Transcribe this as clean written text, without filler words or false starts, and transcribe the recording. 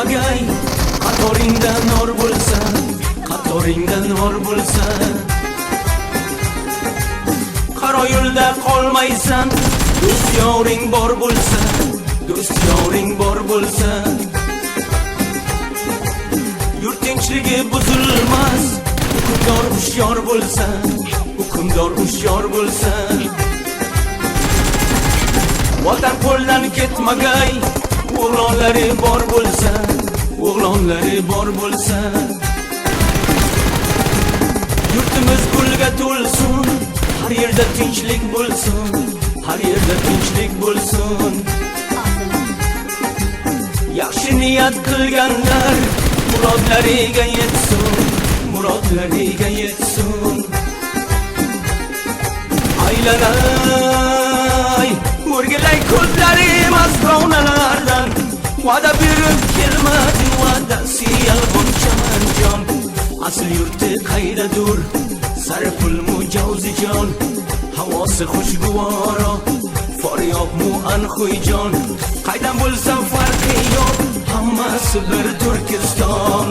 ketmagay, qatoringda nor bo'lsa, qatoringda nor bo'lsa. Qaro yo'lda qolmaysan, do'st yoring bor bo'lsa, do'st yoring bor bo'lsa. Yurt tinchligi buzilmas, hukmdor hushyor bo'lsa, hukmdor hushyor bo'lsa. Vatan qo'ldan ketmagay, o'g'lonlari bor bo'lsa, o'g'lonlari bor bo'lsa. Yurtimiz gulga to'lsin, har yerda tinchlik bo'lsin, har yerda tinchlik bo'lsin. Yaxshi niyat qilganlar murodlariga yetsin, murodlariga yetsin. Aylanay o'rgilay ko'zlari masronalardan, va'da berib kelmadi, va'dasi yolg'on chamanjon. Asl yurti qaydadur, sarpul mujavzijon, havosi xushguvaro, faryoq mu anxuyjon. Qaydan bo'lsa farqi yo'q, hammasi bir Turkiston.